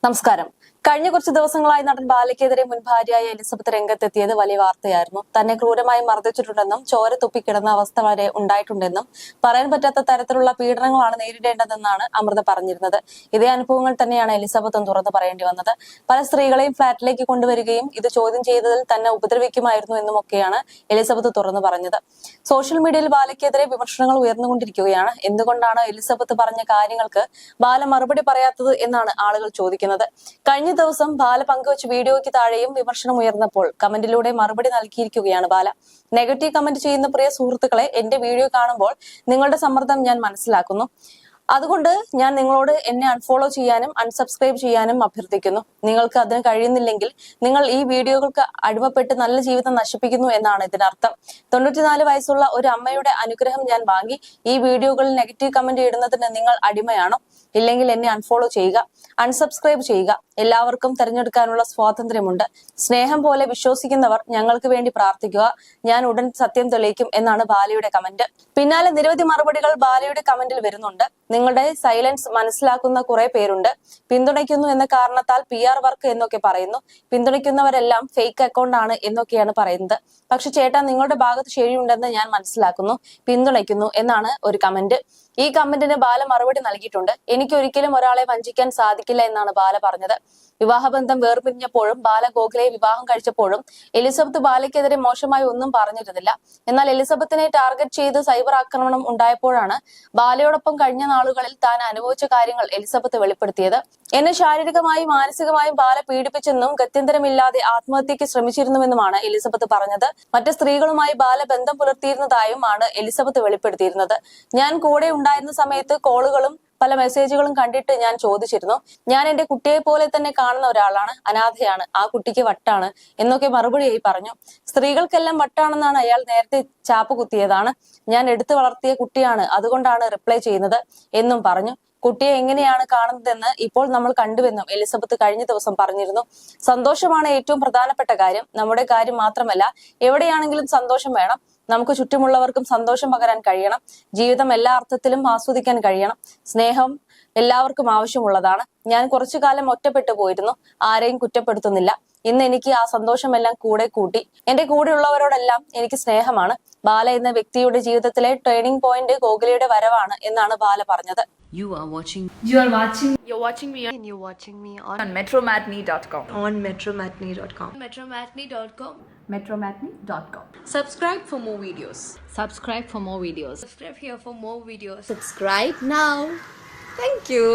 നമസ്കാരം. കഴിഞ്ഞ കുറച്ച് ദിവസങ്ങളായി നടൻ ബാലയ്ക്കെതിരെ മുൻ ഭാര്യയായ എലിസബത്ത് രംഗത്തെത്തിയത് വലിയ വാർത്തയായിരുന്നു. തന്നെ ക്രൂരമായി മർദ്ദിച്ചിട്ടുണ്ടെന്നും ചോര തുപ്പിക്കിടന്ന അവസ്ഥ വരെ ഉണ്ടായിട്ടുണ്ടെന്നും പറയാൻ പറ്റാത്ത തരത്തിലുള്ള പീഡനങ്ങളാണ് നേരിടേണ്ടതെന്നാണ് അമൃത പറഞ്ഞിരുന്നത്. ഇതേ അനുഭവങ്ങൾ തന്നെയാണ് എലിസബത്തും തുറന്നു പറയേണ്ടി വന്നത്. പല സ്ത്രീകളെയും ഫ്ളാറ്റിലേക്ക് കൊണ്ടുവരികയും ഇത് ചോദ്യം ചെയ്തതിൽ തന്നെ ഉപദ്രവിക്കുമായിരുന്നു എന്നുമൊക്കെയാണ് എലിസബത്ത് തുറന്നു പറഞ്ഞത്. സോഷ്യൽ മീഡിയയിൽ ബാലയ്ക്കെതിരെ വിമർശനങ്ങൾ ഉയർന്നുകൊണ്ടിരിക്കുകയാണ്. എന്തുകൊണ്ടാണ് എലിസബത്ത് പറഞ്ഞ കാര്യങ്ങൾക്ക് ബാല മറുപടി പറയാത്തത് എന്നാണ് ആളുകൾ ചോദിക്കുന്നത്. കഴിഞ്ഞ ദിവസം ബാല പങ്കുവച്ച വീഡിയോയ്ക്ക് താഴെയും വിമർശനം ഉയർന്നപ്പോൾ കമന്റിലൂടെ മറുപടി നൽകിയിരിക്കുകയാണ് ബാല. നെഗറ്റീവ് കമന്റ് ചെയ്യുന്ന പ്രിയ സുഹൃത്തുക്കളെ, എന്റെ വീഡിയോ കാണുമ്പോൾ നിങ്ങളുടെ സമ്മർദ്ദം ഞാൻ മനസ്സിലാക്കുന്നു. അതുകൊണ്ട് ഞാൻ നിങ്ങളോട് എന്നെ അൺഫോളോ ചെയ്യാനും അൺസബ്സ്ക്രൈബ് ചെയ്യാനും അഭ്യർത്ഥിക്കുന്നു. നിങ്ങൾക്ക് അതിന് കഴിയുന്നില്ലെങ്കിൽ നിങ്ങൾ ഈ വീഡിയോകൾക്ക് അടിമപ്പെട്ട് നല്ല ജീവിതം നശിപ്പിക്കുന്നു എന്നാണ് ഇതിനർത്ഥം. 94 വയസ്സുള്ള ഒരു അമ്മയുടെ അനുഗ്രഹം ഞാൻ വാങ്ങി ഈ വീഡിയോകളിൽ നെഗറ്റീവ് കമന്റ് ഇടുന്നതിന് നിങ്ങൾ അടിമയാണോ? ഇല്ലെങ്കിൽ എന്നെ അൺഫോളോ ചെയ്യുക, അൺസബ്സ്ക്രൈബ് ചെയ്യുക. എല്ലാവർക്കും തെരഞ്ഞെടുക്കാനുള്ള സ്വാതന്ത്ര്യമുണ്ട്. സ്നേഹം പോലെ വിശ്വസിക്കുന്നവർ ഞങ്ങൾക്ക് വേണ്ടി പ്രാർത്ഥിക്കുക. ഞാൻ ഉടൻ സത്യം തെളിയിക്കും എന്നാണ് ബാലയുടെ കമന്റ്. പിന്നാലെ നിരവധി മറുപടികൾ ബാലയുടെ കമന്റിൽ വരുന്നുണ്ട്. നിങ്ങളുടെ സൈലൻസ് മനസ്സിലാക്കുന്ന കുറെ പേരുണ്ട്. പിന്തുണയ്ക്കുന്നു എന്ന കാരണത്താൽ PR വർക്ക് എന്നൊക്കെ പറയുന്നു. പിന്തുണയ്ക്കുന്നവരെല്ലാം ഫേക്ക് അക്കൗണ്ട് ആണ് എന്നൊക്കെയാണ് പറയുന്നത്. പക്ഷെ ചേട്ടാ, നിങ്ങളുടെ ഭാഗത്ത് ശരിയുണ്ടെന്ന് ഞാൻ മനസ്സിലാക്കുന്നു. പിന്തുണയ്ക്കുന്നു എന്നാണ് ഒരു കമന്റ്. ഈ കമന്റിന് ബാല മറുപടി നൽകിയിട്ടുണ്ട്. എനിക്ക് ഒരിക്കലും ഒരാളെ വഞ്ചിക്കാൻ സാധിക്കില്ല എന്നാണ് ബാല പറഞ്ഞത്. വിവാഹബന്ധം വേർപിരിഞ്ഞപ്പോഴും ബാല ഗോഖലയെ വിവാഹം കഴിച്ചപ്പോഴും എലിസബത്ത് ബാലയ്ക്കെതിരെ മോശമായി ഒന്നും പറഞ്ഞിരുന്നില്ല. എന്നാൽ എലിസബത്തിനെ ടാർഗറ്റ് ചെയ്ത് സൈബർ ആക്രമണം ഉണ്ടായപ്പോഴാണ് ബാലയോടൊപ്പം കഴിഞ്ഞ നാളുകളിൽ താൻ അനുഭവിച്ച കാര്യങ്ങൾ എലിസബത്ത് വെളിപ്പെടുത്തിയത്. എന്നെ ശാരീരികമായും മാനസികമായും ബാല പീഡിപ്പിച്ചെന്നും ഗത്യന്തരമില്ലാതെ ആത്മഹത്യക്ക് ശ്രമിച്ചിരുന്നുവെന്നുമാണ് എലിസബത്ത് പറഞ്ഞത്. മറ്റ് സ്ത്രീകളുമായി ബാല ബന്ധം പുലർത്തിയിരുന്നതായും ആണ് എലിസബത്ത് വെളിപ്പെടുത്തിയിരുന്നത്. ഞാൻ കൂടെ ഉണ്ടായിരുന്ന സമയത്ത് കോളുകളും പല മെസ്സേജുകളും കണ്ടിട്ട് ഞാൻ ചോദിച്ചിരുന്നു. ഞാൻ എന്റെ കുട്ടിയെ പോലെ തന്നെ കാണുന്ന ഒരാളാണ്. അനാഥയാണ്. ആ കുട്ടിക്ക് വട്ടാണ് എന്നൊക്കെ മറുപടിയായി പറഞ്ഞു. സ്ത്രീകൾക്കെല്ലാം വട്ടാണെന്നാണ് അയാൾ നേരത്തെ ചാപ്പ് കുത്തിയതാണ്. ഞാൻ എടുത്തു വളർത്തിയ കുട്ടിയാണ്, അതുകൊണ്ടാണ് റിപ്ലൈ ചെയ്യുന്നത് എന്നും പറഞ്ഞു. കുട്ടിയെ എങ്ങനെയാണ് കാണുന്നതെന്ന് ഇപ്പോൾ നമ്മൾ കണ്ടുവെന്നും എലിസബത്ത് കഴിഞ്ഞ ദിവസം പറഞ്ഞിരുന്നു. സന്തോഷമാണ് ഏറ്റവും പ്രധാനപ്പെട്ട കാര്യം. നമ്മുടെ കാര്യം മാത്രമല്ല, എവിടെയാണെങ്കിലും സന്തോഷം വേണം. നമുക്ക് ചുറ്റുമുള്ളവർക്കും സന്തോഷം പകരാൻ കഴിയണം. ജീവിതം എല്ലാ അർത്ഥത്തിലും ആസ്വദിക്കാൻ കഴിയണം. സ്നേഹം എല്ലാവർക്കും ആവശ്യമുള്ളതാണ്. ഞാൻ കുറച്ചു കാലം ഒറ്റപ്പെട്ടു പോയിരുന്നു. ആരെയും കുറ്റപ്പെടുത്തുന്നില്ല. ഇന്ന് എനിക്ക് ആ സന്തോഷമെല്ലാം കൂടെ കൂട്ടി. എന്റെ കൂടെയുള്ളവരോടെല്ലാം എനിക്ക് സ്നേഹമാണ്. ബാല എന്ന വ്യക്തിയുടെ ജീവിതത്തിലെ ടേണിംഗ് പോയിന്റ് ഗോഖലയുടെ വരവാണ് എന്നാണ് ബാല പറഞ്ഞത്. You're watching me and you're watching me on metromatney.com. on metromatney.com. Metromatney.com. metromatney.com. Subscribe for more videos. Subscribe for more videos. Subscribe here for more videos. Subscribe now. Thank you.